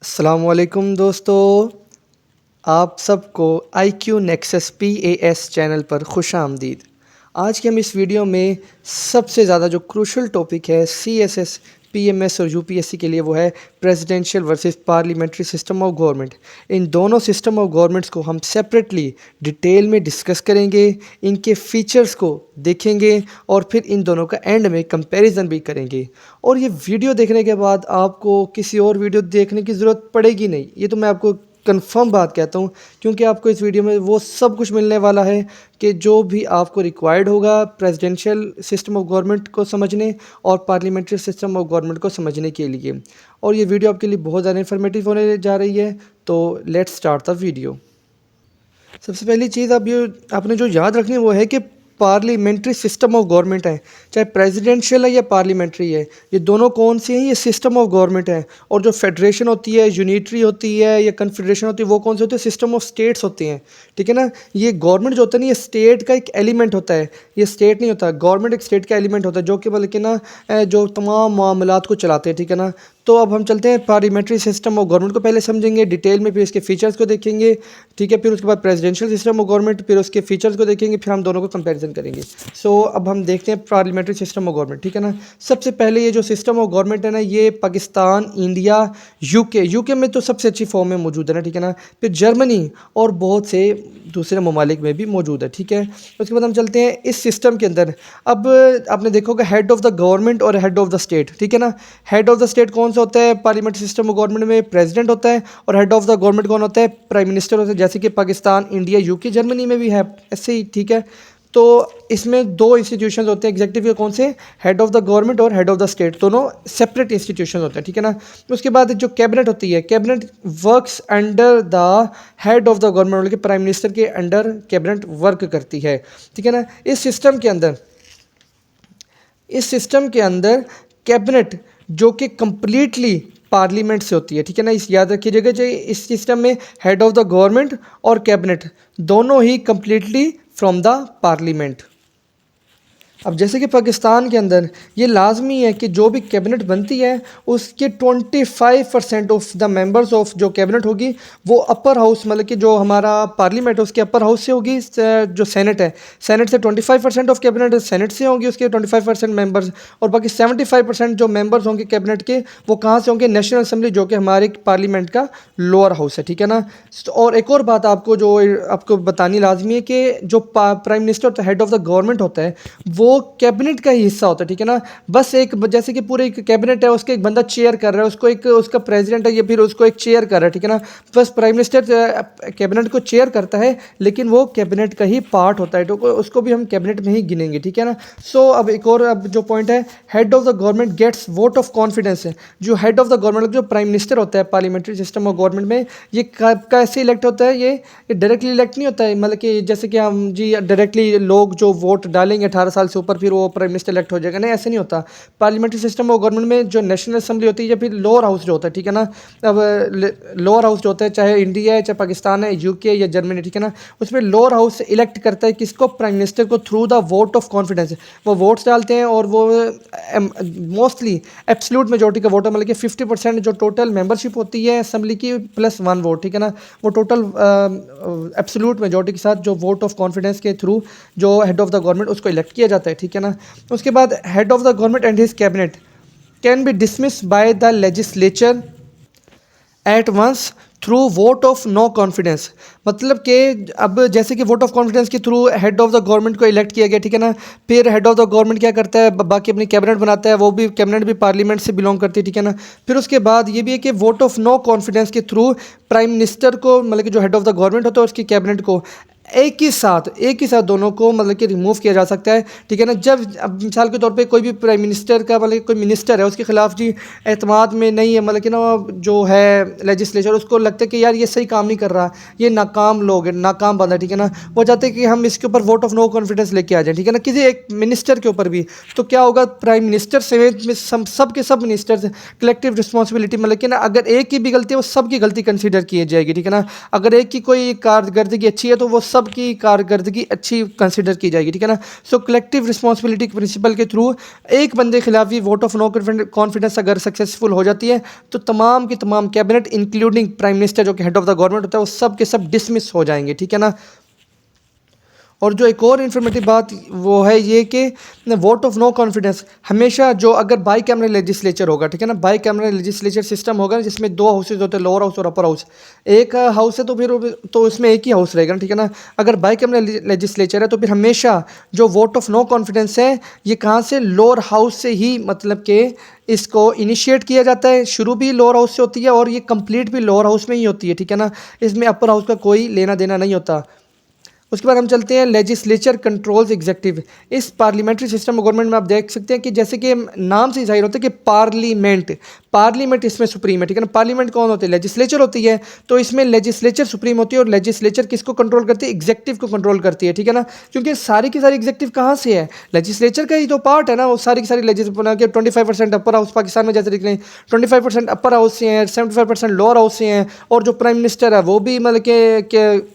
अस्सलामुअलैकुम दोस्तों, आप सबको IQ नेक्सस PAS चैनल पर खुशामदीद। आज के हम इस वीडियो में सबसे ज़्यादा जो क्रूशल टॉपिक है CSS, PMS और UPSC के लिए वो है presidential versus parliamentary system of government. इन दोनों सिस्टम ऑफ गवर्नमेंट्स को हम सेपरेटली डिटेल में डिस्कस करेंगे, इनके फीचर्स को देखेंगे और फिर इन दोनों का एंड में कंपैरिजन भी करेंगे। और ये वीडियो देखने के बाद आपको किसी और वीडियो देखने की ज़रूरत पड़ेगी नहीं, ये तो मैं आपको कंफर्म बात कहता हूँ, क्योंकि आपको इस वीडियो में वो सब कुछ मिलने वाला है कि जो भी आपको रिक्वायर्ड होगा प्रेसिडेंशियल सिस्टम ऑफ गवर्नमेंट को समझने और पार्लियामेंट्री सिस्टम ऑफ गवर्नमेंट को समझने के लिए। और ये वीडियो आपके लिए बहुत ज़्यादा इन्फॉर्मेटिव होने जा रही है, तो लेट्स स्टार्ट द वीडियो। सबसे पहली चीज़ आपने जो याद रखनी है वो है कि पार्लियामेंट्री सिस्टम ऑफ गवर्नमेंट है, चाहे प्रेसिडेंशियल है या पार्लियामेंट्री है, ये दोनों कौन सी हैं? ये सिस्टम ऑफ गवर्नमेंट है। और जो फेडरेशन होती है, यूनिटरी होती है या कन्फेडरेशन होती है, वो कौन से होते हैं? सिस्टम ऑफ स्टेट्स होते हैं। ठीक है ना। ये गवर्नमेंट जो होता है ना, ये स्टेट का एक एलिमेंट होता है, ये स्टेट नहीं होता। गवर्नमेंट एक स्टेट का एलिमेंट होता है जो कि बल्कि ना जो तमाम मामलात को चलाते हैं। ठीक है ना। तो अब हम चलते हैं पार्लियामेंट्री सिस्टम ऑफ गवर्नमेंट को पहले समझेंगे डिटेल में, फिर इसके फीचर्स को देखेंगे। ठीक है। फिर उसके बाद प्रेसिडेंशियल सिस्टम ऑफ गवर्नमेंट, फिर उसके फीचर्स को देखेंगे, फिर हम दोनों को कंपैरिजन करेंगे। अब हम देखते हैं पार्लियामेंट्री सिस्टम ऑफ गवर्नमेंट। ठीक है ना। सबसे पहले ये जो सिस्टम ऑफ गवर्नमेंट है ना, ये पाकिस्तान, इंडिया, यूके में तो सबसे अच्छी फॉर्म में मौजूद है ना। ठीक है ना। फिर जर्मनी और बहुत से दूसरे ममालिक में भी मौजूद है। ठीक है। उसके बाद हम चलते हैं इस सिस्टम के अंदर। अब आपने देखोगे हेड ऑफ़ द गवर्नमेंट और हेड ऑफ़ द स्टेट। ठीक है ना। हेड ऑफ़ द स्टेट कौन सा होता है? पार्लियामेंट्री सिस्टम ऑफ गवर्नमेंट में प्रेसिडेंट होता है, और हेड ऑफ़ द गवर्नमेंट कौन होता है? प्राइम मिनिस्टर होता है, जैसे कि पाकिस्तान, इंडिया, यूके, जर्मनी में भी है ऐसे ही। ठीक है। तो इसमें दो इंस्टीट्यूशंस होते हैं एग्जीक्यूटिव के, कौन से? हेड ऑफ़ द गवर्नमेंट और हेड ऑफ़ द स्टेट, दोनों सेपरेट इंस्टीट्यूशंस होते हैं। ठीक है ना। उसके बाद जो कैबिनेट होती है, cabinet works under the head of the government, मतलब कि प्राइम मिनिस्टर के अंडर कैबिनेट वर्क करती है। ठीक है ना। इस सिस्टम के अंदर कैबिनेट जो कि कंप्लीटली पार्लियामेंट से होती है। ठीक है ना। इस याद रखिएगा, चाहिए इस सिस्टम में हेड ऑफ़ द गवर्नमेंट और कैबिनेट दोनों ही कंप्लीटली फ्रॉम द पार्लियामेंट। अब जैसे कि पाकिस्तान के अंदर ये लाजमी है कि जो भी कैबिनेट बनती है उसके 25% ऑफ द मेंबर्स ऑफ जो कैबिनेट होगी वो अपर हाउस, मतलब कि जो हमारा पार्लियामेंट है उसके अपर हाउस से होगी। जो सेनेट है, सेनेट से 25% ऑफ कैबिनेट सेनेट से होंगी उसके 25% मेंबर्स, और बाकी 75% जो मेंबर्स होंगे कैबिनेट के वो कहाँ से होंगे? नेशनल असेंबली, जो कि हमारे पार्लियामेंट का लोअर हाउस है। ठीक है ना। और एक और बात आपको बतानी लाजमी है कि जो prime minister head of the government होता है वो कैबिनेट का ही हिस्सा होता है। ठीक है ना। बस एक जैसे कि पूरे एक कैबिनेट है, उसके एक बंदा चेयर कर रहा है, उसको एक उसका प्रेसिडेंट है, ये फिर उसको एक चेयर कर रहा है। ठीक है ना। बस प्राइम मिनिस्टर कैबिनेट को चेयर करता है, लेकिन वो कैबिनेट का ही पार्ट होता है, तो उसको भी हम कैबिनेट में ही गिनेंगे। ठीक है ना। अब एक और जो पॉइंट है, head of the government gets vote of confidence है। जो हेड ऑफ द गवर्नमेंट जो प्राइम मिनिस्टर होता है पार्लियामेंट्री सिस्टम ऑफ गवर्नमेंट में, ये कैसे इलेक्ट होता है? ये डायरेक्टली इलेक्ट नहीं होता है, मतलब कि जैसे कि हम जी डायरेक्टली लोग जो वोट डालेंगे 18 साल से ऊपर फिर वो प्राइम मिनिस्टर इलेक्ट हो जाएगा, नहीं ऐसे नहीं होता। पार्लियामेंट्री सिस्टम ऑफ गवर्नमेंट में जो नेशनल असेंबली होती है या फिर लोअर हाउस जो होता है, ठीक है ना। अब लोअर हाउस जो होता है, चाहे इंडिया है, चाहे पाकिस्तान है, यूके या जर्मनी, ठीक है ना, उसमें लोअर हाउस इलेक्ट करता है किसको? प्राइम मिनिस्टर को, through the vote of confidence. वो वोट्स डालते हैं और वो मोस्टली एब्सोल्यूट मेजोरिटी का वोट है, मतलब कि 50% जो टोटल मेंबरशिप होती है असेंबली की प्लस 1 वोट, ठीक है ना, वो टोटल एब्सोल्यूट मेजोरिटी के साथ जो वोट ऑफ कॉन्फिडेंस के थ्रू जो हेड ऑफ द गवर्नमेंट उसको इलेक्ट किया जाता है। ठीक है ना। उसके बाद head of the government and his cabinet can be dismiss by the legislature at once through vote of no confidence. मतलब कि अब जैसे कि वोट ऑफ कॉन्फिडेंस के through head of the government को इलेक्ट किया गया, ठीक है ना, फिर हेड ऑफ द गवर्नमेंट क्या करता है? बाकी अपनी कैबिनेट बनाता है, वो भी कैबिनेट भी पार्लियामेंट से बिलोंग करती है, ठीक है ना। फिर उसके बाद ये भी है कि वोट ऑफ नो कॉन्फिडेंस के थ्रू प्राइम मिनिस्टर को, मतलब कि जो हेड ऑफ द गवर्नमेंट होता है उसकी कैबिनेट को एक ही साथ दोनों को मतलब कि रिमूव किया जा सकता है। ठीक है ना। जब अब मिसाल के तौर पे कोई भी प्राइम मिनिस्टर का, मतलब कोई मिनिस्टर है उसके खिलाफ जी एतमाद में नहीं है, मतलब कि ना जो है लेजिस्लेचर उसको लगता है कि यार ये सही काम नहीं कर रहा, ये नाकाम लोग है, नाकाम बंदा, ठीक है ना, वो चाहते हैं कि हम इसके ऊपर वोट ऑफ नो कॉन्फिडेंस लेके आ जाए, ठीक है ना, किसी एक मिनिस्टर के ऊपर भी। तो क्या होगा? प्राइम मिनिस्टर समेत में सब के सब मिनिस्टर्स कलेक्टिव रिस्पॉन्सिबिलिटी, मतलब कि ना अगर एक की भी गलती है वो सबकी गलती कंसीडर की जाएगी, ठीक है ना। अगर एक की कोई कारकर्दगी अच्छी है तो वो सब सबकी कारकर्दगी अच्छी कंसिडर की जाएगी, ठीक है ना। सो कलेक्टिव रिस्पॉन्सिबिलिटी प्रिंसिपल के थ्रू एक बंदे के खिलाफ भी वोट ऑफ नो कॉन्फिडेंस अगर सक्सेसफुल हो जाती है तो तमाम की तमाम कैबिनेट इंक्लूडिंग प्राइम मिनिस्टर जो कि हेड ऑफ द गवर्नमेंट होता है वो सब के सब डिसमिस हो जाएंगे, ठीक है ना। और जो एक और इन्फॉर्मेटिव बात वो है ये कि वोट ऑफ नो कॉन्फिडेंस हमेशा जो अगर बाई कैमरा लेजिस्लेचर होगा, ठीक है ना, बाई कैमरा लेजिस्लेचर सिस्टम होगा जिसमें दो हाउसेज होते हैं, लोअर हाउस और अपर हाउस। एक हाउस है तो फिर तो उसमें एक ही हाउस रहेगा, ठीक है ना। अगर बाई कैमरा लेजिस्लेचर है तो फिर हमेशा जो वोट ऑफ नो कॉन्फिडेंस है ये कहाँ से, लोअर हाउस से ही मतलब कि इसको इनिशिएट किया जाता है। शुरू भी लोअर हाउस से होती है और ये कंप्लीट भी लोअर हाउस में ही होती है, ठीक है ना। इसमें अपर हाउस का कोई लेना देना नहीं होता। उसके बाद हम चलते हैं लेजिस्लेचर कंट्रोल्स एग्जेक्टिव। इस पार्लियामेंट्री सिस्टम गवर्नमेंट में आप देख सकते हैं कि जैसे कि नाम से जाहिर होता है कि पार्लियामेंट इसमें सुप्रीम है, ठीक है ना। पार्लियामेंट कौन होती है, लेजिस्लेचर होती है, तो इसमें लेजिस्लेचर सुप्रीम होती है और लेजिस्लेचर किसको कंट्रोल करती है, एग्जेक्टिव को कंट्रोल करती है, ठीक है ना। क्योंकि सारी की सारी एग्जेक्टिव कहाँ से है, लेजिस्लेचर का ही तो पार्ट है ना। वो सारी की सारी लेजिस्लेटिव 25% अपर हाउस पाकिस्तान में जैसे लिख रहे हैं 25% अपर हाउस से हैं, 75% लोअर हाउस से हैं, और जो प्राइम मिनिस्टर है वो भी मतलब कि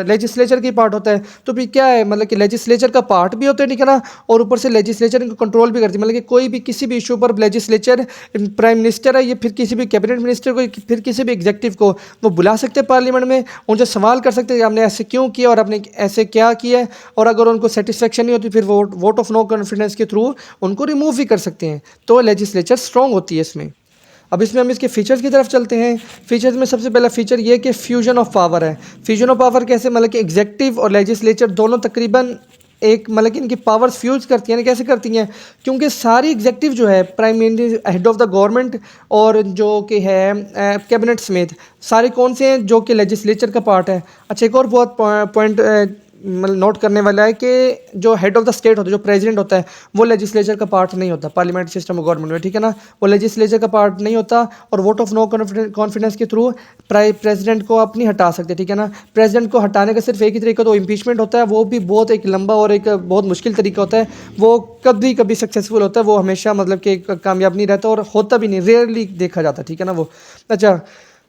लेजिस्लेचर की पार्ट होता है। तो फिर क्या है, मतलब कि लेजिस्लेचर का पार्ट भी होता है, ठीक है ना, और ऊपर से लेजिस्लेचर इनको कंट्रोल भी करती है। मतलब कि कोई भी किसी भी इशू पर लेजिस्लेचर प्राइम मिनिस्टर है, ये फिर किसी भी कैबिनेट मिनिस्टर को, फिर किसी भी एग्जेक्टिव को वो बुला सकते हैं पार्लियामेंट में, उनसे सवाल कर सकते हैं कि आपने ऐसे क्यों किया और आपने ऐसे क्या किया है। और अगर उनको सेटिस्फेक्शन नहीं होती फिर वोट ऑफ नो कॉन्फिडेंस के थ्रू उनको रिमूव भी कर सकते हैं। तो लेजिस्लेचर स्ट्रॉन्ग होती है इसमें। अब इसमें हम इसके फीचर्स की तरफ चलते हैं। फीचर्स में सबसे पहला फीचर ये कि फ्यूजन ऑफ पावर है। फ्यूजन ऑफ पावर कैसे, मतलब कि एग्जेक्टिव और लेजिस्लेचर दोनों तकरीबन एक मतलब कि इनकी पावर्स फ्यूज करती हैं। कैसे करती हैं, क्योंकि सारी एग्जेक्टिव जो है prime minister head of the government और जो कि है कैबिनेट समेत सारे कौन से हैं, जो कि लेजिस्लेचर का पार्ट है। अच्छा, एक और बहुत पॉइंट मतलब नोट करने वाला है कि जो हेड ऑफ द स्टेट होता है, जो प्रेसिडेंट होता है, वो लेजिस्लेचर का पार्ट नहीं होता पार्लियामेंट सिस्टम ऑफ गवर्नमेंट में, ठीक है ना। वो लेजिस्लेचर का पार्ट नहीं होता और वोट ऑफ नो कॉन्फिडेंस के थ्रू प्रेसिडेंट को अपनी हटा सकते, ठीक है ना। प्रेसिडेंट को हटाने का सिर्फ एक ही तरीका तो इम्पीचमेंट होता है, वो भी बहुत एक लंबा और एक बहुत मुश्किल तरीका होता है। वो कभी कभी सक्सेसफुल होता है, वो हमेशा मतलब कि कामयाब नहीं रहता और होता भी नहीं, रेयरली देखा जाता, ठीक है ना वो। अच्छा,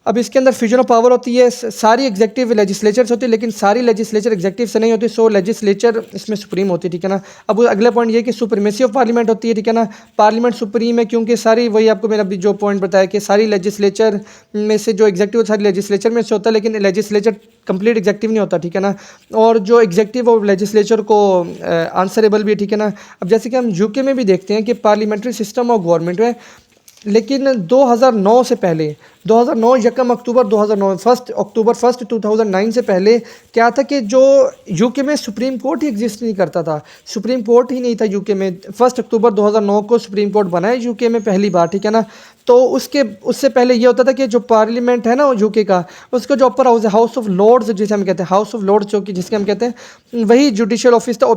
अब इसके अंदर फ्यूजन ऑफ पावर होती है, सारी एग्जेक्टिव लेजिस्लेचर होती है लेकिन सारी लेजिस्लेचर एग्जेक्टिव से नहीं होती, सो लेजिस्लेचर इसमें सुप्रीम होती है, ठीक है ना। अब अगला पॉइंट ये कि सुप्रीमेसी ऑफ पार्लियामेंट होती है, ठीक है ना। पार्लियामेंट सुप्रीम है क्योंकि सारी, वही आपको मैंने अभी जो पॉइंट बताया कि सारी लेजिस्लेचर में से जो एग्जेक्टिव सारी लेजिस्लेचर में से होता है, लेकिन लेजिस्लेचर कंप्लीट एग्जेक्टिव नहीं होता, ठीक है ना। और जो एग्जेक्टिव और लेजिस्लेचर को आंसरेबल भी है, ठीक है ना। अब जैसे कि हम यूके में भी देखते हैं कि पार्लियामेंट्री सिस्टम ऑफ गवर्नमेंट है, लेकिन 2009 से पहले 2009 यकम अक्टूबर 2009 अक्टूबर 2009 से पहले क्या था कि जो यूके में सुप्रीम कोर्ट ही एग्जिस्ट नहीं करता था, सुप्रीम कोर्ट ही नहीं था यूके में। 1 अक्टूबर 2009 को सुप्रीम कोर्ट बना है यूके में पहली बार, ठीक है ना। तो उससे पहले ये होता था कि जो पार्लियामेंट है ना यूके का, उसका जो अपर हाउस है, हाउस ऑफ लॉर्ड्स जिसे हम कहते हैं, हाउस ऑफ लॉर्ड्स जो कि जिसके हम कहते हैं, वही जुडिशियल ऑफिस था,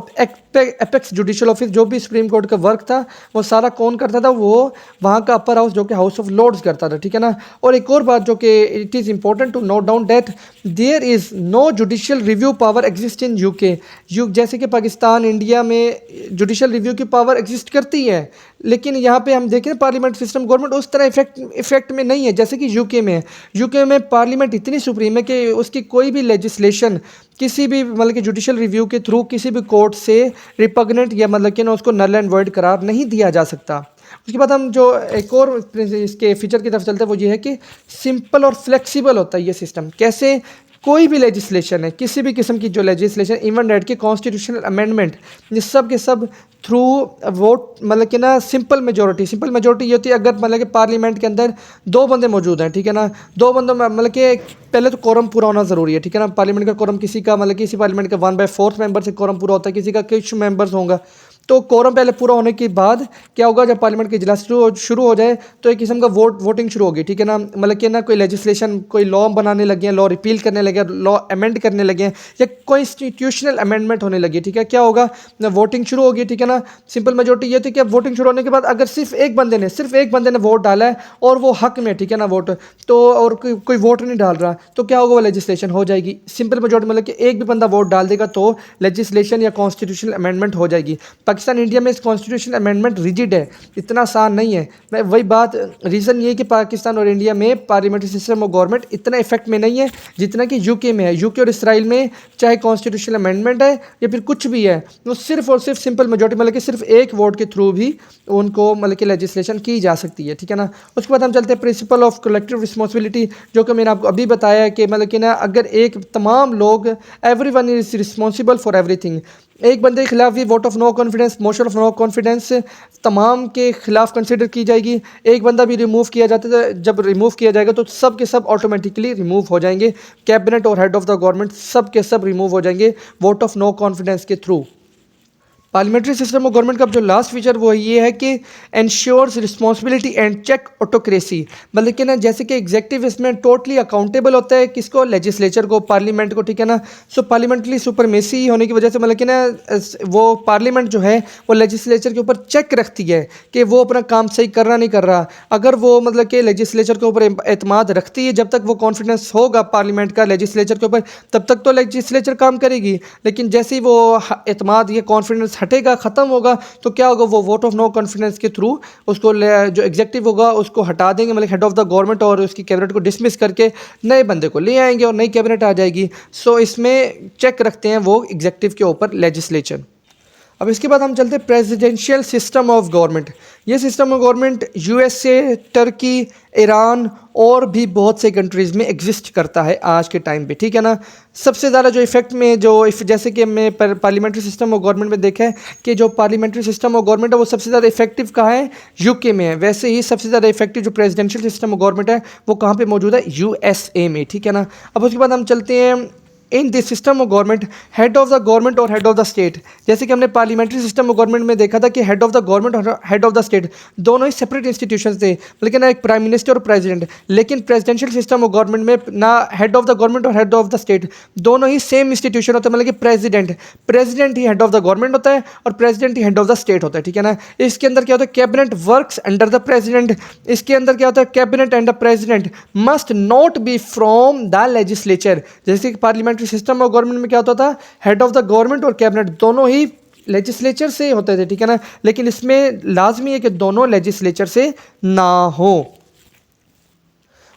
एपेक्स जुडिशियल ऑफिस। जो भी सुप्रीम कोर्ट का वर्क था वो सारा कौन करता था, वो वहाँ का अपर हाउस जो कि हाउस ऑफ लॉर्ड्स करता था, ठीक है ना। और एक और बात जो कि it is important to note down that there is no judicial review power exist in UK. जैसे कि पाकिस्तान इंडिया में जुडिशियल रिव्यू की पावर एग्जिस्ट करती है, लेकिन यहाँ पे हम देखें पार्लियामेंट सिस्टम गवर्नमेंट उस तरह इफेक्ट में नहीं है जैसे कि यूके में है। यूके में पार्लियामेंट इतनी सुप्रीम है कि उसकी कोई भी लेजिस्लेशन किसी भी मतलब कि जुडिशियल रिव्यू के थ्रू किसी भी कोर्ट से रिपग्नेंट या मतलब कि ना उसको नल एंड वॉइड करार नहीं दिया जा सकता। उसके बाद हम जो एक और इसके फीचर की तरफ चलते हैं वो ये है कि सिंपल और फ्लेक्सिबल होता है ये सिस्टम। कैसे, कोई भी लेजिस्लेशन है, किसी भी किस्म की जो लेजिस्लेशन, इवन डेट के कॉन्स्टिट्यूशनल अमेंडमेंट, ये सब के सब थ्रू वोट मतलब कि ना सिंपल मेजोरिटी ये होती है अगर मतलब कि पार्लियामेंट के अंदर 2 बंदे मौजूद हैं, ठीक है ना। 2 बंदों में मतलब कि पहले तो कोरम पूरा होना ज़रूरी है, ठीक है ना। पार्लियामेंट का कोरम किसी का मतलब कि इसी पार्लियामेंट का 1/4 मेंबर से कोरम पूरा होता है, किसी का कुछ मेंबर्स होगा। तो कोरम पहले पूरा होने के बाद क्या होगा, जब पार्लियामेंट की इजलास शुरू हो जाए तो एक किस्म का वोटिंग शुरू होगी, ठीक है ना। मतलब कि ना कोई लेजिस्लेशन, कोई लॉ बनाने लगे हैं, लॉ रिपील करने लगे, लॉ अमेंड करने लगे हैं, या कॉन्स्टिट्यूशनल अमेंडमेंट होने लगी, ठीक है। क्या होगा, वोटिंग शुरू होगी, ठीक है ना। सिंपल मेजोरिटी ये थी कि वोटिंग शुरू होने के बाद अगर सिर्फ एक बंदे ने वोट डाला है और वो हक में, ठीक है ना, वोट तो, और कोई वोट नहीं डाल रहा, तो क्या होगा, वो लेजिस्लेशन हो जाएगी। सिंपल मेजोरिटी मतलब कि एक भी बंदा वोट डाल देगा तो लेजिस्लेशन या कॉन्स्टिट्यूशनल अमेंडमेंट हो जाएगी। पाकिस्तान इंडिया में इस कॉन्स्टिट्यूशन अमेंडमेंट रिजिड है, इतना आसान नहीं है। मैं वही बात, रीज़न ये है कि पाकिस्तान और इंडिया में पार्लियामेंट्री सिस्टम और गवर्नमेंट इतना इफेक्ट में नहीं है जितना कि यूके में है। यूके और इसराइल में चाहे कॉन्स्टिट्यूशनल अमेंडमेंट है या फिर कुछ भी है, वो सिर्फ और सिर्फ सिंपल मेजॉरिटी मतलब कि सिर्फ एक वोट के थ्रू भी उनको मतलब कि लेजिस्लेशन की जा सकती है, ठीक है ना। उसके बाद हम चलते हैं प्रिंसिपल ऑफ कलेक्टिव रिस्पॉन्सिबिलिटी, जो कि मैंने आपको अभी बताया है कि मतलब कि ना अगर एक तमाम लोग, everyone is responsible for everything, एक बंदे के खिलाफ भी vote of no confidence, motion of no confidence तमाम के खिलाफ कंसिडर की जाएगी। एक बंदा भी रिमूव किया जाता है, जब रिमूव किया जाएगा तो सब के सब ऑटोमेटिकली रिमूव हो जाएंगे। कैबिनेट और हेड ऑफ द गवर्नमेंट सब के सब रिमूव हो जाएंगे वोट ऑफ नो कॉन्फिडेंस के through. Parliamentary system of government का जो लास्ट फीचर वो ये है कि ensures responsibility and check autocracy, मतलब कि ना जैसे कि एग्जेक्टिव इसमें टोटली अकाउंटेबल होता है किसको, लेजिस्लेचर को, पार्लियामेंट को, ठीक है ना। सो पार्लियामेंट्री सुपरमेसी होने की वजह से मतलब कि ना वो पार्लियामेंट जो है वो लेजिस्लेचर के ऊपर चेक रखती है कि वो अपना काम सही कर रहा नहीं कर रहा। अगर वो मतलब कि लेजिस्लेचर के ऊपर एतमाद रखती है, जब तक वो कॉन्फिडेंस होगा पार्लियामेंट का लेजिस्लेचर के ऊपर, तब तक तो लेजिस्लेचर काम करेगी। लेकिन जैसे ही वो एतमाद या कॉन्फिडेंस हटेगा, ख़त्म होगा, तो क्या होगा, वो वोट ऑफ नो कॉन्फिडेंस के थ्रू उसको जो एग्जेक्टिव होगा उसको हटा देंगे, मतलब हेड ऑफ द गवर्नमेंट, और उसकी कैबिनेट को डिसमिस करके नए बंदे को ले आएंगे और नई कैबिनेट आ जाएगी। सो इसमें चेक रखते हैं वो एग्जेक्टिव के ऊपर लेजिस्लेचर। अब इसके बाद हम चलते हैं प्रेसिडेंशियल सिस्टम ऑफ गवर्नमेंट। ये system of government USA, Turkey, Iran और भी बहुत से कंट्रीज़ में एग्जिस्ट करता है आज के टाइम पे, ठीक है ना। सबसे ज़्यादा जो इफेक्ट में जो जैसे कि हमने पार्लियामेंट्री सिस्टम ऑफ गवर्नमेंट में देखा है कि जो पार्लियामेंट्री सिस्टम ऑफ गवर्नमेंट है वो सबसे ज़्यादा इफेक्टिव कहाँ है, यूके में है। वैसे ही सबसे ज़्यादा इफेक्टिव जो प्रेसिडेंशियल सिस्टम ऑफ गवर्नमेंट है वो कहाँ पर मौजूद है, यूएसए में, ठीक है ना। अब उसके बाद हम चलते हैं in this system of government head of the government और हेड ऑफ द स्टेट। जैसे कि हमने पार्लियामेंट्री सिस्टम ऑफ गवर्नमेंट में देखा था कि हेड ऑफ द गवर्नमेंट और हेड ऑफ द स्टेट दोनों ही सेपरेट इंस्टीट्यूशंस थे, लेकिन एक प्राइम मिनिस्टर और प्रेसिडेंट। लेकिन प्रेसिडेंशियल सिस्टम ऑफ गवर्नमेंट में ना हेड ऑफ द गवर्नमेंट और हेड ऑफ द स्टेट दोनों ही सेम इंस्टीट्यूशन होते हैं, मतलब कि president he head of the government होता है और president he head of the state होता है, ठीक है ना। इसके अंदर क्या होता है, cabinet works under the president. इसके अंदर क्या होता है, cabinet and the president must not be from the legislature. जैसे कि पार्लियामेंट्री सिस्टम ऑफ गवर्नमेंट में क्या होता था, हेड ऑफ द गवर्नमेंट और कैबिनेट दोनों ही लेजिस्लेचर से होते थे, ठीक है ना। लेकिन इसमें लाजमी है कि दोनों लेजिस्लेचर से ना हो।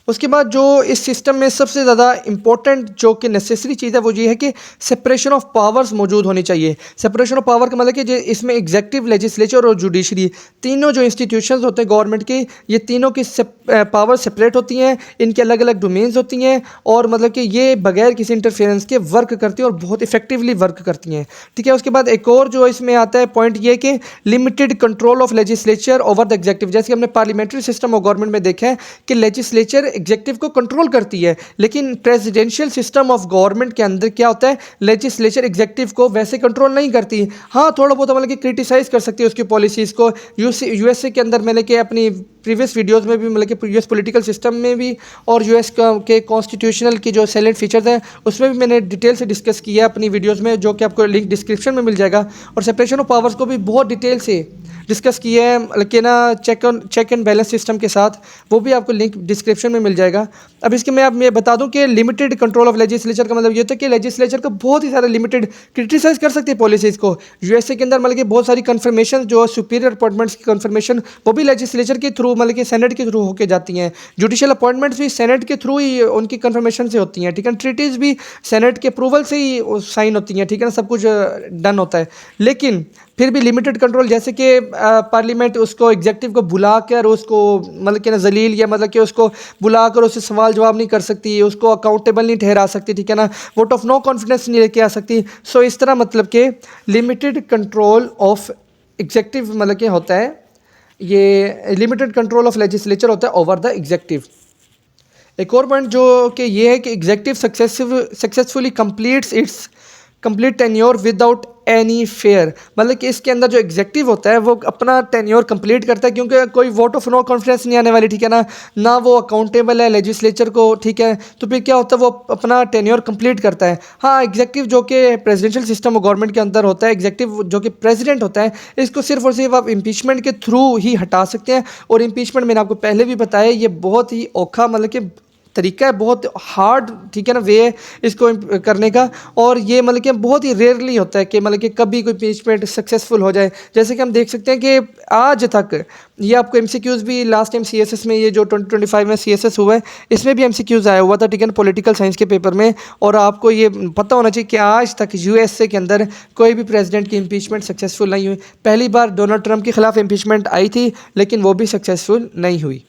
उसके बाद जो इस सिस्टम में सबसे ज़्यादा इंपॉर्टेंट जो कि नेसेसरी चीज़ है वो ये है कि सेपरेशन ऑफ पावर्स मौजूद होनी चाहिए। सेपरेशन ऑफ पावर का मतलब कि इसमें एग्जेक्टिव, लेजिस्लेचर और जुडिशरी तीनों जो इंस्टीट्यूशंस होते हैं गवर्नमेंट के, ये तीनों की पावर सेपरेट होती हैं, इनके अलग अलग डोमेन्स होती हैं और मतलब कि ये बगैर किसी इंटरफेरेंस के वर्क करती हैं और बहुत इफेक्टिवली वर्क करती हैं, ठीक है। उसके बाद एक और जो इसमें आता है पॉइंट ये कि limited control of legislature over the adjective. जैसे कि हमने पार्लियामेंट्री सिस्टम ऑफ गवर्नमेंट में देखा है कि लेजिस्लेचर एग्जेक्टिव को कंट्रोल करती है, लेकिन प्रेसिडेंशियल सिस्टम ऑफ गवर्नमेंट के अंदर क्या होता है, लेजिस्लेचर एग्जेक्टिव को वैसे कंट्रोल नहीं करती। हाँ, थोड़ा बहुत मतलब कि क्रिटिसाइज कर सकती है उसकी पॉलिसीज़ को। यूएसए के अंदर मैंने कि अपनी प्रीवियस वीडियोस में भी मतलब कि यूएस पॉलिटिकल सिस्टम में भी और यूएस के कॉन्स्टिट्यूशनल की जो सैलेंट फीचर्स हैं उसमें भी मैंने डिटेल से डिस्कस किया अपनी वीडियोस में, जो कि आपको लिंक डिस्क्रिप्शन में मिल जाएगा। और सेपरेशन ऑफ पावर्स को भी बहुत डिटेल से डिस्कस किया है, लेकिन ना चेक एंड बैलेंस सिस्टम के साथ, वो भी आपको लिंक डिस्क्रिप्शन में मिल जाएगा। अब इसके मैं बता दूं कि लिमिटेड कंट्रोल ऑफ लेजिस्लेचर का मतलब ये होता है कि लेजिस्लेचर को बहुत ही सारा लिमिटेड क्रिटिसाइज कर सकती है पॉलिसीज़ को। यूएसए के अंदर मतलब कि बहुत सारी कन्फर्मेशन जो सुपीरियर अपॉइंटमेंट्स की कन्फर्मेशन वो भी लेजिस्लेचर के थ्रू मतलब कि सेनेट के थ्रू होकर जाती हैं। जुडिशियल अपॉइंटमेंट्स भी सेनेट के थ्रू ही उनकी कन्फर्मेशन से होती हैं, ठीक है। ट्रीटीज़ भी सेनेट के अप्रूवल से ही साइन होती हैं, ठीक है ना, सब कुछ डन होता है। लेकिन फिर भी लिमिटेड कंट्रोल, जैसे कि पार्लियामेंट उसको एग्जेक्टिव को बुलाकर उसको मतलब कि ना जलील या मतलब कि उसको बुलाकर उससे सवाल जवाब नहीं कर सकती, उसको अकाउंटेबल नहीं ठहरा सकती, ठीक है ना, वोट ऑफ नो कॉन्फिडेंस नहीं लेके आ सकती। सो इस तरह मतलब कि लिमिटेड कंट्रोल ऑफ एग्जेक्टिव मतलब कि होता है, ये लिमिटेड कंट्रोल ऑफ लेजिस्लेचर होता है ओवर द एग्जेक्टिव। एक और पॉइंट जो कि ये है कि executive successfully completes it's complete tenure without any fair, मतलब कि इसके अंदर जो एग्जेक्टिव होता है वो अपना टेन्योर कंप्लीट करता है, क्योंकि कोई वोट ऑफ नो कॉन्फिडेंस नहीं आने वाली, ठीक है ना वो अकाउंटेबल है लेजिस्लेचर को, ठीक है। तो फिर क्या होता है, वो अपना टेन्योर कंप्लीट करता है। हाँ, एग्जेक्टिव जो कि प्रेसिडेंशियल सिस्टम ऑफ गवर्नमेंट के अंदर होता है, एग्जेक्टिव जो कि प्रेसिडेंट होता है, इसको सिर्फ और सिर्फ आप इम्पीचमेंट के थ्रू ही हटा सकते हैं। और इम्पीचमेंट मैंने आपको पहले भी बताया, ये बहुत ही औखा मतलब कि तरीका है, बहुत हार्ड, ठीक है ना, वे है इसको करने का। और ये मतलब कि बहुत ही रेयरली होता है कि मतलब कि कभी कोई इम्पीचमेंट सक्सेसफुल हो जाए। जैसे कि हम देख सकते हैं कि आज तक ये आपको एमसीक्यूज़ भी लास्ट टाइम सीएसएस में, ये जो 2025 में सीएसएस हुआ है, इसमें भी एमसीक्यूज़ आया हुआ था, ठीक है ना, पॉलिटिकल साइंस के पेपर में। और आपको ये पता होना चाहिए कि आज तक यूएसए के अंदर कोई भी प्रेसिडेंट की इम्पीचमेंट सक्सेसफुल नहीं हुई। पहली बार डोनाल्ड ट्रंप के खिलाफ इम्पीचमेंट आई थी, लेकिन वो भी सक्सेसफुल नहीं हुई।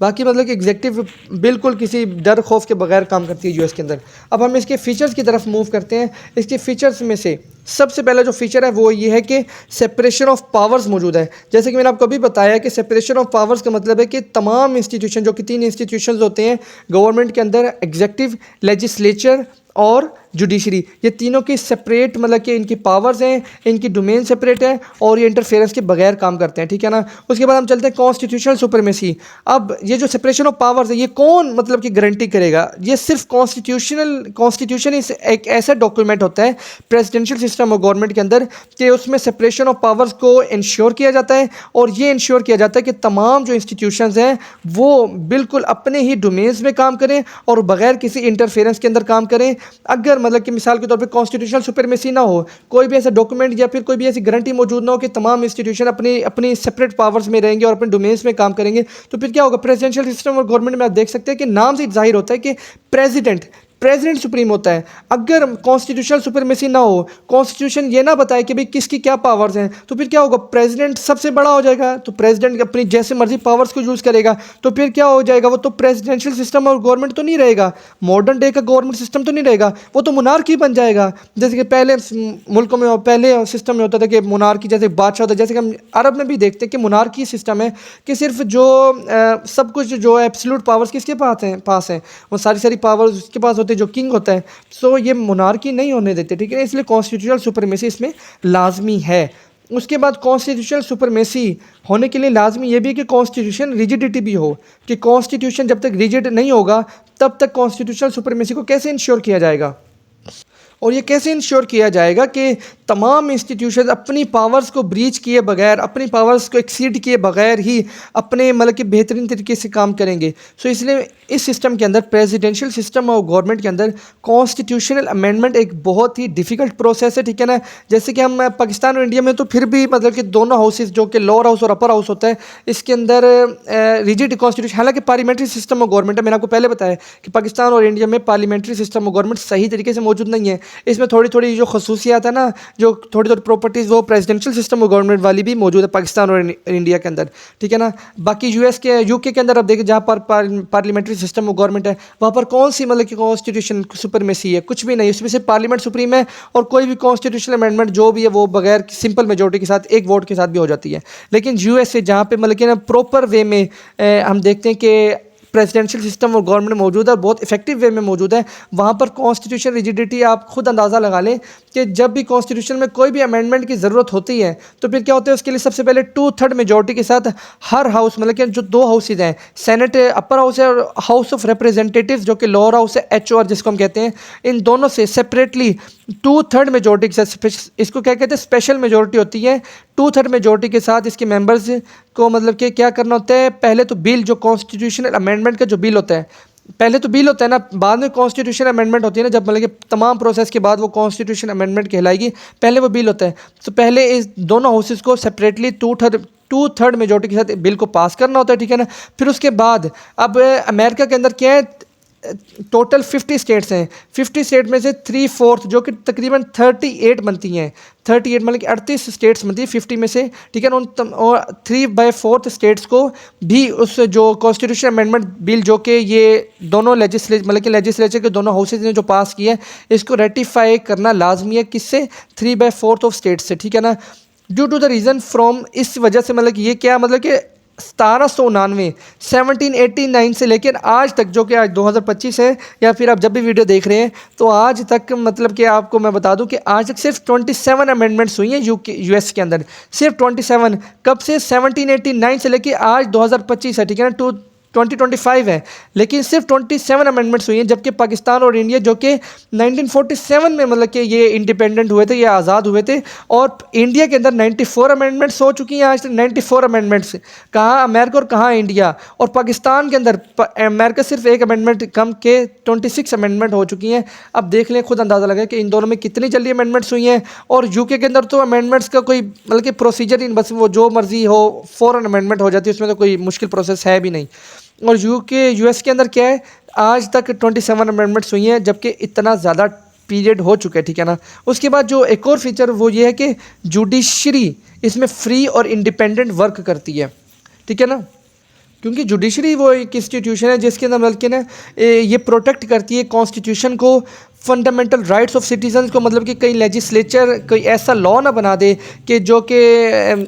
बाकी मतलब कि एग्जेक्टिव बिल्कुल किसी डर खौफ के बगैर काम करती है यूएस के अंदर। अब हम इसके फीचर्स की तरफ मूव करते हैं। इसके फीचर्स में से सबसे पहला जो फीचर है वो ये है कि सेपरेशन ऑफ पावर्स मौजूद है। जैसे कि मैंने आपको अभी बताया कि सेपरेशन ऑफ पावर्स का मतलब है कि तमाम इंस्टीट्यूशन, जो कि 3 इंस्टीट्यूशंस होते हैं गवर्नमेंट के अंदर, एग्जेक्टिव, लेजिस्लेचर और जुडिशरी, ये तीनों की सेपरेट मतलब कि इनकी पावर्स हैं, इनकी डोमेन सेपरेट है और ये इंटरफेरेंस के बगैर काम करते हैं, ठीक है ना। उसके बाद हम चलते हैं कॉन्स्टिट्यूशनल सुपरमेसी। अब ये जो सेपरेशन ऑफ पावर्स है, ये कौन मतलब कि गारंटी करेगा? ये सिर्फ कॉन्स्टिट्यूशन एक ऐसा डॉक्यूमेंट होता है प्रेसिडेंशियल सिस्टम और गवर्नमेंट के अंदर कि उसमें सेपरेशन ऑफ पावर्स को इंश्योर किया जाता है। और ये इंश्योर किया जाता है कि तमाम जो इंस्टीट्यूशंस हैं वो बिल्कुल अपने ही डोमेन्स में काम करें और बगैर किसी इंटरफेरेंस के अंदर काम करें। अगर मतलब कि मिसाल के तौर पे कॉन्स्टिट्यूशनल सुपरमेसी ना हो, कोई भी ऐसा डॉक्यूमेंट या फिर कोई भी ऐसी गारंटी मौजूद ना हो कि तमाम इंस्टीट्यूशन अपनी अपनी सेपरेट पावर्स में रहेंगे और अपने डोमेन्स में काम करेंगे, तो फिर क्या होगा? प्रेसिडेंशियल सिस्टम और गवर्नमेंट में आप देख सकते हैं कि नाम से जाहिर होता है कि प्रेसिडेंट सुप्रीम होता है। अगर कॉन्स्टिट्यूशनल सुपरमेसी ना हो, कॉन्स्टिट्यूशन ये ना बताए कि भाई किसकी क्या पावर्स हैं, तो फिर क्या होगा? प्रेसिडेंट सबसे बड़ा हो जाएगा, तो प्रेसिडेंट अपनी जैसे मर्जी पावर्स को यूज़ करेगा, तो फिर क्या हो जाएगा? वो तो प्रेसिडेंशियल सिस्टम और गवर्नमेंट तो नहीं रहेगा, मॉडर्न डे का गवर्नमेंट सिस्टम तो नहीं रहेगा, वो तो मोनार्की बन जाएगा। जैसे कि पहले मुल्कों में, पहले सिस्टम में होता था कि मोनार्की जैसे बादशाह होता है, जैसे कि हम अरब में भी देखते हैं कि मोनार्की सिस्टम है कि सिर्फ जो सब कुछ जो एब्सोल्यूट पावर्स किसके पास हैं, वो सारी पावर्स उसके पास होते हैं, जो किंग होता है। सो ये मोनार्की नहीं होने देते, ठीक है, इसलिए कॉन्स्टिट्यूशनल सुपरमेसी इसमें लाजमी है। उसके बाद कॉन्स्टिट्यूशनल सुपरमेसी होने के लिए लाजमी ये भी है कि कॉन्स्टिट्यूशन रिजिडिटी भी हो, कि कॉन्स्टिट्यूशन जब तक रिजिड नहीं होगा तब तक कॉन्स्टिट्यूशनल सुपरमेसी को कैसे इंश्योर किया जाएगा? और ये कैसे इंश्योर किया जाएगा कि तमाम इंस्टीट्यूशन अपनी पावर्स को ब्रीच किए बगैर, अपनी पावर्स को एक्सीड किए बगैर ही अपने मतलब कि बेहतरीन तरीके से काम करेंगे। सो इसलिए इस सिस्टम के अंदर, प्रेसिडेंशियल सिस्टम और गवर्नमेंट के अंदर, कॉन्स्टिट्यूशनल अमेंडमेंट एक बहुत ही डिफ़िकल्ट प्रोसेस है, ठीक है ना। जैसे कि हम पाकिस्तान और इंडिया में तो फिर भी मतलब कि दोनों हाउसेज, जो कि लोअर हाउस और अपर हाउस होता है, इसके अंदर रिजिड कॉन्स्टिट्यूशन, हालांकि पार्लियामेंट्री सिस्टम और गवर्नमेंट है। मैंने आपको पहले बताया कि पाकिस्तान और इंडिया में पार्लियामेंट्री सिस्टम और गवर्नमेंट सही तरीके से मौजूद नहीं है। इसमें थोड़ी थोड़ी जो खसूसियात है ना, जो थोड़ी थोड़ी प्रॉपर्टीज़, वो प्रेसिडेंशियल सिस्टम और गवर्नमेंट वाली भी मौजूद है पाकिस्तान और इंडिया के अंदर, ठीक है ना। बाकी यूके के अंदर आप देखिए, जहाँ पर पार्लियामेंट्री सिस्टम और गवर्नमेंट है, वहाँ पर कौन सी मतलब कि कॉन्स्टिट्यूशन सुपरमेसी है? कुछ भी नहीं, उसमें से पार्लियामेंट सुप्रीम है और कोई भी कॉन्स्टिट्यूशनल अमेंडमेंट जो भी है वो बगैर सिंपल मेजोरिटी के साथ, एक वोट के साथ भी हो जाती है। लेकिन यूएसए, जहाँ पे मतलब कि ना प्रॉपर वे में हम देखते हैं कि प्रेसिडेंशियल सिस्टम और गवर्नमेंट मौजूद है और बहुत इफेक्टिव वे में मौजूद है, वहाँ पर कॉन्स्टिट्यूशन रिजिडिटी आप खुद अंदाज़ा लगा लें कि जब भी कॉन्स्टिट्यूशन में कोई भी अमेंडमेंट की ज़रूरत होती है तो फिर क्या होता है? उसके लिए सबसे पहले 2/3 मेजोरिटी के साथ हर हाउस, मतलब कि जो 2 हाउसेज हैं, सेनेट अपर हाउस है और हाउस ऑफ रिप्रेजेंटेटिव्स जो कि लोअर हाउस है, HOR जिसको हम कहते हैं, इन दोनों से सेपरेटली 2/3 मेजोरिटी के साथ, इसको क्या कहते हैं? स्पेशल मेजोरिटी होती है। 2/3 मेजोरिटी के साथ इसके मेंबर्स को मतलब कि क्या करना होता है? पहले तो बिल, जो कॉन्स्टिट्यूशनल अमेंडमेंट का जो बिल होता है, पहले तो बिल होता है ना, बाद में कॉन्स्टिट्यूशन अमेंडमेंट होती है ना, जब मतलब कि तमाम प्रोसेस के बाद वो कॉन्स्टिट्यूशन अमेंडमेंट कहलाएगी, पहले वो बिल होता है। तो पहले इस दोनों हाउसेस को सेपरेटली 2/3 मेजोरिटी के साथ बिल को पास करना होता है, ठीक है ना। फिर उसके बाद अब अमेरिका के अंदर क्या है? टोटल 50 स्टेट्स हैं। 50 स्टेट में से 3/4 जो कि तकरीबन 38 बनती हैं, 38 मतलब कि 38 स्टेट्स बनती है 50 में से, ठीक है ना। और 3/4 स्टेट्स को भी उस जो कॉन्स्टिट्यूशन अमेंडमेंट बिल, जो कि ये दोनों लेजिस्लेचर के दोनों हाउसेज ने जो पास किया है, इसको रेटिफाई करना लाजमी है। किससे? 3/4 ऑफ स्टेट्स से, ठीक है ना। Due to the reason from, इस वजह से मतलब कि ये क्या मतलब कि 1799 1789 से लेकर आज तक, जो कि आज 2025 है, या फिर आप जब भी वीडियो देख रहे हैं तो आज तक, मतलब कि आपको मैं बता दूं कि आज तक सिर्फ 27 अमेंडमेंट्स हुई हैं यूएस के अंदर, सिर्फ 27। कब से? 1789 से लेकर आज 2025 है, ठीक है ना। 2025 है, लेकिन सिर्फ 27 अमेंडमेंट्स हुई हैं, जबकि पाकिस्तान और इंडिया जो कि 1947 में मतलब कि ये इंडिपेंडेंट हुए थे, ये आज़ाद हुए थे, और इंडिया के अंदर 94 अमेंडमेंट्स हो चुकी हैं आज तक। 94 अमेंडमेंट्स, कहाँ अमेरिका और कहाँ इंडिया। और पाकिस्तान के अंदर अमेरिका सिर्फ एक अमेंडमेंट कम के 26 अमेंडमेंट हो चुकी हैं। अब देख लें, खुद अंदाज़ा लगा कि इन दोनों में कितनी जल्दी अमेंडमेंट्स हुई हैं। और यूके के अंदर तो अमेंडमेंट्स का कोई मतलब कि प्रोसीजर ही, बस वो जो मर्जी हो फ़ौरन अमेंडमेंट हो जाती है, उसमें तो कोई मुश्किल प्रोसेस है भी नहीं। और यूएस के अंदर क्या है, आज तक 27 अमेंडमेंट्स हुई हैं, जबकि इतना ज़्यादा पीरियड हो चुका है, ठीक है ना। उसके बाद जो एक और फीचर वो ये है कि जुडिशरी इसमें फ्री और इंडिपेंडेंट वर्क करती है, ठीक है ना। क्योंकि जुडिशरी वो एक इंस्टीट्यूशन है जिसके अंदर बल्कि ना ये प्रोटेक्ट करती है कॉन्स्टिट्यूशन को, फंडामेंटल राइट्स ऑफ सिटीजन्स को। मतलब कि कहीं लेजिस्लेचर कोई ऐसा लॉ ना बना दे कि जो कि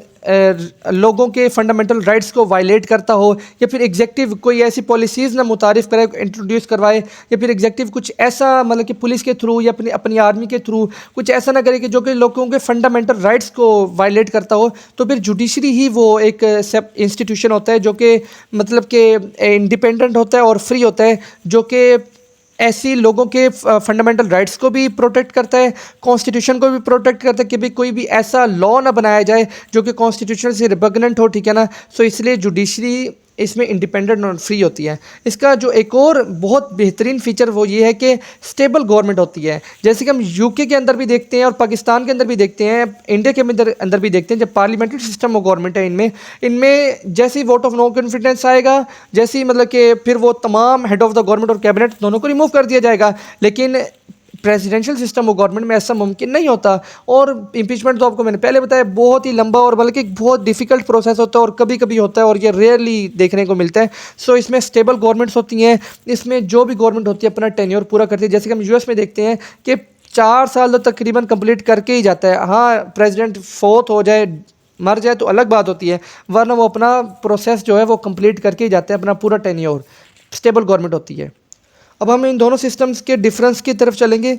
लोगों के फंडामेंटल राइट्स को वायलेट करता हो, या फिर एग्जेक्टिव कोई ऐसी पॉलिसीज़ ना मुतारिफ करे, इंट्रोड्यूस करवाए, या फिर एग्जेक्टिव कुछ ऐसा मतलब कि पुलिस के थ्रू या अपनी अपनी आर्मी के थ्रू कुछ ऐसा ना करे कि जो कि लोगों के फंडामेंटल राइट्स को वायलेट करता हो। तो फिर जुडिशरी ही वो एक इंस्टीट्यूशन होता है जो कि मतलब कि इंडिपेंडेंट होता है और फ्री होता है, जो कि ऐसी लोगों के फंडामेंटल राइट्स को भी प्रोटेक्ट करता है, कॉन्स्टिट्यूशन को भी प्रोटेक्ट करता है कि भाई कोई भी ऐसा लॉ ना बनाया जाए जो कि कॉन्स्टिट्यूशन से रिपग्नेंट हो, ठीक है ना। सो इसलिए जुडिशरी इसमें इंडिपेंडेंट और फ्री होती है। इसका जो एक और बहुत बेहतरीन फीचर वो ये है कि स्टेबल गवर्नमेंट होती है। जैसे कि हम यूके के अंदर भी देखते हैं और पाकिस्तान के अंदर भी देखते हैं, इंडिया के अंदर भी देखते हैं, जब पार्लियामेंट्री सिस्टम ऑफ गवर्नमेंट है इनमें जैसे ही वोट ऑफ नो कॉन्फिडेंस आएगा, जैसे ही मतलब कि फिर वो तमाम हेड ऑफ द गवर्नमेंट और कैबिनेट दोनों को रिमूव कर दिया जाएगा। लेकिन प्रेसिडेंशियल सिस्टम ऑफ गवर्नमेंट में ऐसा मुमकिन नहीं होता। और इम्पीचमेंट तो आपको मैंने पहले बताया बहुत ही लंबा और बल्कि बहुत डिफिकल्ट प्रोसेस होता है, और कभी कभी होता है और ये रेयरली देखने को मिलता है। सो इसमें स्टेबल गवर्नमेंट्स होती हैं, इसमें जो भी गवर्नमेंट होती है अपना टेन्योर पूरा करती है। जैसे कि हम यूएस में देखते हैं कि 4 साल तो तकरीबन कंप्लीट करके ही जाता है। हाँ, प्रेसिडेंट फोर्थ हो जाए, मर जाए तो अलग बात होती है, वरना वो अपना प्रोसेस जो है वो कंप्लीट करके ही जाते हैं, अपना पूरा टेन्योर। स्टेबल गवर्नमेंट होती है। अब हम इन दोनों सिस्टम्स के डिफरेंस की तरफ चलेंगे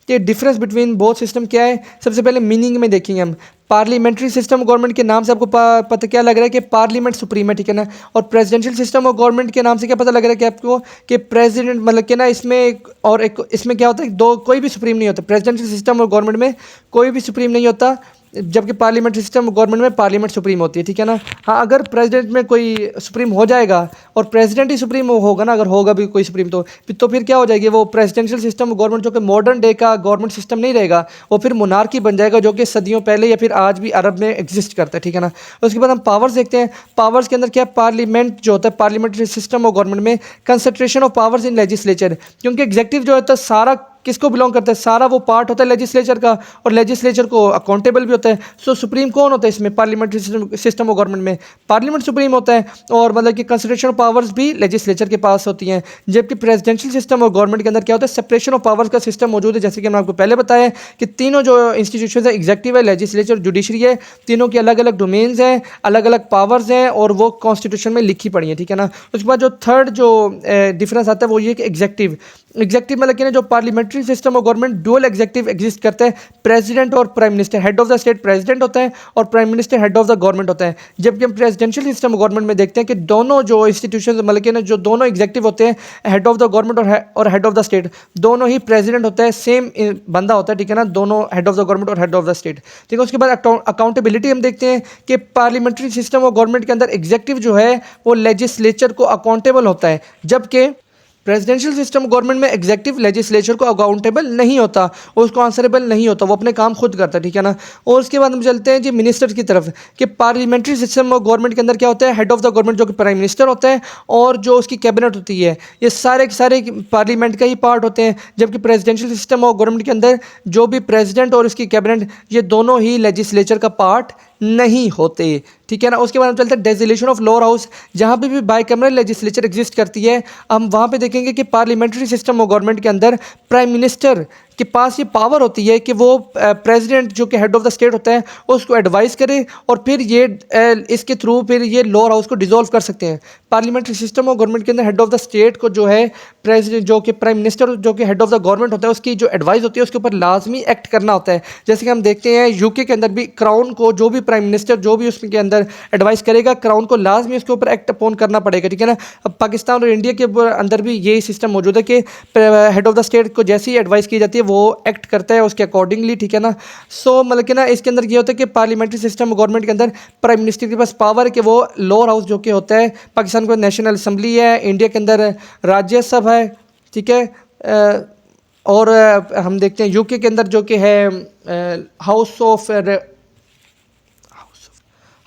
कि डिफरेंस बिटवीन बोथ सिस्टम क्या है। सबसे पहले मीनिंग में देखेंगे हम। पार्लियामेंट्री सिस्टम गवर्नमेंट के नाम से आपको पता क्या लग रहा है कि पार्लियामेंट सुप्रीम है, ठीक है ना। और प्रेसिडेंशियल सिस्टम ऑफ गवर्नमेंट के नाम से क्या पता लग रहा है कि आपको कि प्रेसिडेंट मतलब कि ना इसमें और एक इसमें क्या होता है, दो कोई भी सुप्रीम नहीं होता। प्रेसिडेंशियल सिस्टम ऑफ गवर्नमेंट में कोई भी सुप्रीम नहीं होता, जबकि पार्लियामेंट्री सिस्टम गवर्नमेंट में पार्लियामेंट सुप्रीम होती है, ठीक है ना। हाँ, अगर प्रेसिडेंट में कोई सुप्रीम हो जाएगा और प्रेसिडेंट ही सुप्रीम होगा ना, अगर होगा भी कोई सुप्रीम, तो फिर क्या हो जाएगी, वो प्रेसिडेंशियल सिस्टम गवर्नमेंट जो कि मॉडर्न डे का गवर्नमेंट सिस्टम नहीं रहेगा, वो फिर मोनार्की बन जाएगा, जो कि सदियों पहले या फिर आज भी अरब में एग्जिस्ट करता है, ठीक है ना। उसके बाद हम पावर्स देखते हैं। पावर्स के अंदर क्या, पार्लियामेंट जो होता है, पार्लियामेंट्री सिस्टम ऑफ गवर्नमेंट में concentration of powers in legislature, क्योंकि एग्जेक्टिव जो होता है सारा किसको बिलोंग करता है, सारा वो पार्ट होता है लेजिस्लेचर का, और लेजिस्लेचर को अकाउंटेबल भी होता है। सो सुप्रीम कौन होता है इसमें, पार्लियामेंट्री सिस्टम ऑफ गवर्नमेंट में पार्लियामेंट सुप्रीम होता है, और मतलब कि कंसिडरेशन ऑफ पावर्स भी लेजिस्लेचर के पास होती हैं। जबकि प्रेसिडेंशियल सिस्टम ऑफ गवर्नमेंट के अंदर क्या होता है, सेपरेशन ऑफ पावर्स का सिस्टम मौजूद है। जैसे कि मैंने आपको पहले बताया कि तीनों जो इंस्टीट्यूशन है, एग्जेक्टिव है, लेजिस्लेचर, जुडिशरी है, तीनों की अलग अलग डोमेन्स हैं, अलग अलग पावर्स हैं, और वो कॉन्स्टिट्यूशन में लिखी पड़ी है, ठीक है ना। उसके बाद जो थर्ड जो डिफरेंस आता है वो ये कि एग्जेक्टिव मतलब कि ना जो parliamentary system of government dual executive exist करता है, प्रेसिडेंट और prime minister, head of the state president होता है और prime minister head of the government होता है। जबकि हम प्रेसिडेंशियल सिस्टम ऑफ गवर्नमेंट में देखते हैं कि दोनों जो इंस्टीट्यूशन मतलब कि ना जो दोनों एग्जेक्टिव होते हैं, हेड ऑफ द गवर्नमेंट और हेड ऑफ द स्टेट, दोनों ही प्रेसिडेंट होता है, सेम बंदा होता है, ठीक है ना, दोनों हेड ऑफ द गवर्नमेंट और हेड ऑफ द स्टेट, ठीक है। उसके बाद अकाउंटेबिलिटी हम देखते हैं कि पार्लियामेंट्री सिस्टम ऑफ गवर्नमेंट के अंदर एग्जेक्टिव जो है वो लेजिस्लेचर को अकाउंटेबल होता है, जबकि प्रेसिडेंशियल सिस्टम गवर्नमेंट में एग्जेक्टिव लेजिस्लेचर को अकाउंटेबल नहीं होता, उसको आंसरेबल नहीं होता, वो अपने काम खुद करता है, ठीक है ना। और उसके बाद हम चलते हैं जी मिनिस्टर की तरफ कि पार्लियामेंट्री सिस्टम ऑफ गवर्नमेंट के अंदर क्या होता है, हेड ऑफ द गवर्नमेंट जो कि प्राइम मिनिस्टर होता है, और जो उसकी कैबिनेट होती है, ये सारे के सारे पार्लियामेंट का ही पार्ट होते हैं। जबकि प्रेसिडेंशियल सिस्टम ऑफ गवर्नमेंट के अंदर जो भी प्रेसिडेंट और उसकी कैबिनेट, ये दोनों ही लेजिस्लेचर का पार्ट नहीं होते, ठीक है ना। उसके बाद हम चलते हैं डेजिलेशन ऑफ लोअर हाउस, जहाँ पे भी बाइकैमरल लेजिस्लेचर एग्जिस्ट करती है, हम वहाँ पे देखेंगे कि पार्लियामेंट्री सिस्टम ऑफ गवर्नमेंट के अंदर प्राइम मिनिस्टर के पास ये पावर होती है कि वो प्रेसिडेंट जो कि हेड ऑफ द स्टेट होता है उसको एडवाइस करे और फिर ये इसके थ्रू फिर ये लोअर हाउस को डिसॉल्व कर सकते हैं। पार्लियामेंट्री सिस्टम और गवर्नमेंट के अंदर हेड ऑफ द स्टेट को जो है प्रेसिडेंट जो कि प्राइम मिनिस्टर जो कि हेड ऑफ द गवर्नमेंट होता है उसकी जो एडवाइस होती है उसके ऊपर लाजमी एक्ट करना होता है। जैसे कि हम देखते हैं यूके के अंदर भी क्राउन को जो भी प्राइम मिनिस्टर जो भी उसके अंदर एडवाइस करेगा क्राउन को लाजमी उसके ऊपर एक्ट अपोन करना पड़ेगा, ठीक है ना। अब पाकिस्तान और इंडिया के अंदर भी यही सिस्टम मौजूद है कि हेड ऑफ द स्टेट को जैसी एडवाइस की जाती है वो एक्ट करता है उसके अकॉर्डिंगली, ठीक है ना। सो मतलब कि ना इसके अंदर ये होता है कि पार्लियामेंट्री सिस्टम गवर्नमेंट के अंदर प्राइम मिनिस्टर के पास पावर है कि वो लोअर हाउस जो कि होता है पाकिस्तान को नेशनल असम्बली है, इंडिया के अंदर राज्यसभा है, ठीक है। और हम देखते हैं यूके के अंदर जो कि है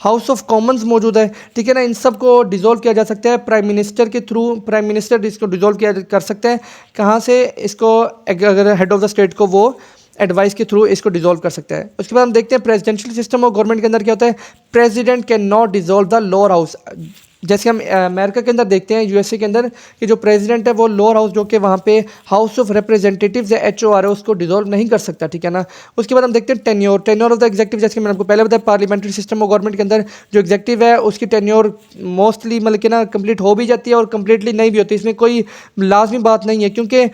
हाउस ऑफ कॉमन्स मौजूद है, ठीक है ना। इन सब को डिसॉल्व किया जा सकता है प्राइम मिनिस्टर के थ्रू। प्राइम मिनिस्टर इसको डिसॉल्व किया कर सकते हैं कहाँ से, इसको अगर हेड ऑफ द स्टेट को वो एडवाइस के थ्रू इसको डिसॉल्व कर सकता है। उसके बाद हम देखते हैं प्रेसिडेंशियल सिस्टम और गवर्नमेंट के अंदर क्या होता है, president can not dissolve the lower house. जैसे हम अमेरिका के अंदर देखते हैं यूएसए के अंदर कि जो प्रेसिडेंट है वो लोअर हाउस जो कि वहाँ पे हाउस ऑफ रिप्रेजेंटेटिव्स है HOR है उसको डिसॉल्व नहीं कर सकता, ठीक है ना। उसके बाद हम देखते हैं टेन्योर ऑफ द एग्जेक्टिव। जैसे कि मैंने आपको पहले बताया पार्लियामेंट्री सिस्टम और गवर्नमेंट के अंदर जो एग्जेक्टिव है उसकी टेन्योर मोस्टली मतलब कि ना कंप्लीट हो भी जाती है और कंप्लीटली नहीं भी होती। इसमें कोई लाजमी बात नहीं है क्योंकि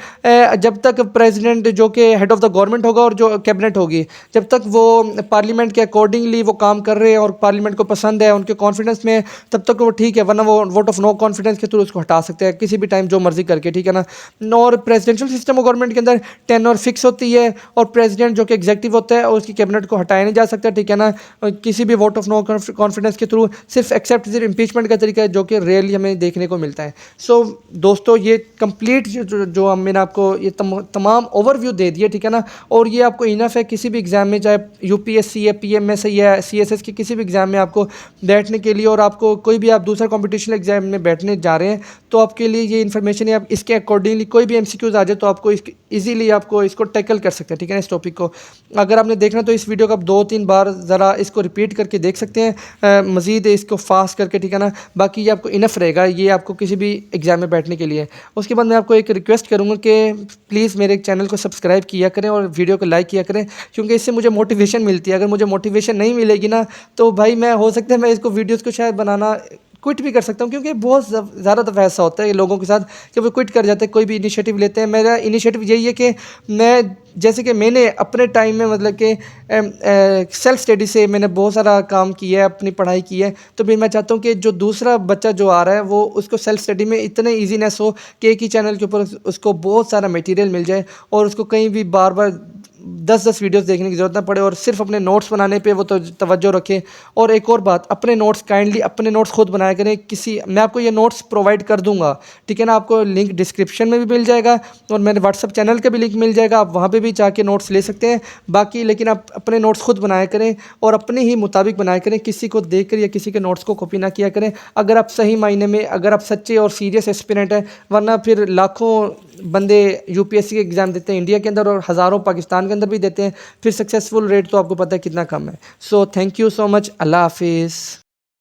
जब तक प्रेसिडेंट जो कि हेड ऑफ द गवर्नमेंट होगा और जो कैबिनेट होगी जब तक वो पार्लियामेंट के अकॉर्डिंगली वो काम कर रहे हैं और पार्लियामेंट को पसंद है उनके कॉन्फिडेंस में तब तक वो ठीक है, वरना वो वोट ऑफ नो कॉन्फिडेंस के थ्रू उसको हटा सकते हैं किसी भी टाइम जो मर्जी करके, ठीक है ना। और प्रेसिडेंशियल सिस्टम ऑफ गवर्नमेंट के अंदर टेन्योर फिक्स होती है और प्रेसिडेंट जो कि एग्जेक्टिव होता है और उसकी कैबिनेट को हटाया नहीं जा सकता, ठीक है ना, किसी भी वोट ऑफ नो कॉन्फिडेंस के थ्रू, सिर्फ एक्सेप्ट सिर्फ इम्पीचमेंट का तरीका है जो कि रेयरली हमें देखने को मिलता है। सो दोस्तों ये कंप्लीट जो मैंने आपको ये तमाम ओवरव्यू दे दिया, ठीक है ना, और ये आपको इनफ है किसी भी एग्जाम में, चाहे UPSC या PMS या CSS के किसी भी एग्जाम में आपको बैठने के लिए, और आपको कोई भी आप दूसरा कॉम्पिटिशन एग्जाम में बैठने जा रहे हैं तो आपके लिए ये इन्फॉर्मेशन है। आप इसके अकॉर्डिंगली कोई भी MCQs आ जाए तो आपको इजीली आपको इसको टैकल कर सकते हैं, ठीक है ना, इस टॉपिक को। अगर आपने देखना तो इस वीडियो को आप 2-3 बार ज़रा इसको रिपीट करके देख सकते हैं मज़ीद इसको फास्ट करके, ठीक है ना। बाकी ये आपको इनफ रहेगा ये आपको किसी भी एग्ज़ाम में बैठने के लिए। उसके बाद मैं आपको एक रिक्वेस्ट करूँगा कि प्लीज़ मेरे चैनल को सब्सक्राइब किया करें और वीडियो को लाइक किया करें क्योंकि इससे मुझे मोटिवेशन मिलती है। अगर मुझे मोटिवेशन नहीं मिलेगी ना तो भाई मैं हो सकता है मैं इसको वीडियोज़ को शायद बनाना क्विट भी कर सकता हूँ क्योंकि बहुत ज़्यादा दफ़ा ऐसा होता है लोगों के साथ कि वो क्विट कर जाते हैं, कोई भी इनिशिएटिव लेते हैं। मेरा इनिशिएटिव यही है कि मैं जैसे कि मैंने अपने टाइम में मतलब कि सेल्फ स्टडी से मैंने बहुत सारा काम किया है, अपनी पढ़ाई की है, तो फिर मैं चाहता हूँ कि जो दूसरा बच्चा जो आ रहा है वो उसको सेल्फ स्टडी में इतने ईजीनेस हो कि एक ही चैनल के ऊपर उसको बहुत सारा मटेरियल मिल जाए और उसको कहीं भी बार बार 10-10 वीडियोस देखने की ज़रूरत ना पड़े और सिर्फ अपने नोट्स बनाने पे वो तो तवज्जो रखें। और एक और बात, अपने नोट्स काइंडली अपने नोट्स खुद बनाया करें। मैं आपको ये नोट्स प्रोवाइड कर दूंगा, ठीक है ना, आपको लिंक डिस्क्रिप्शन में भी मिल जाएगा और मेरे व्हाट्सअप चैनल का भी लिंक मिल जाएगा, आप वहाँ पे भी जाके नोट्स ले सकते हैं। बाकी लेकिन आप अपने नोट्स खुद बनाया करें और अपने ही मुताबिक बनाया करें, किसी को देख कर या किसी के नोट्स को कॉपी ना किया करें अगर आप सही मायने में अगर आप सच्चे और सीरियस एस्पिरेंट हैं। वरना फिर लाखों बंदे UPSC के एग्ज़ाम देते हैं इंडिया के अंदर और हज़ारों पाकिस्तान के अंदर भी देते हैं, फिर सक्सेसफुल रेट तो आपको पता है कितना कम है। So thank you so much, Allah हाफिज़।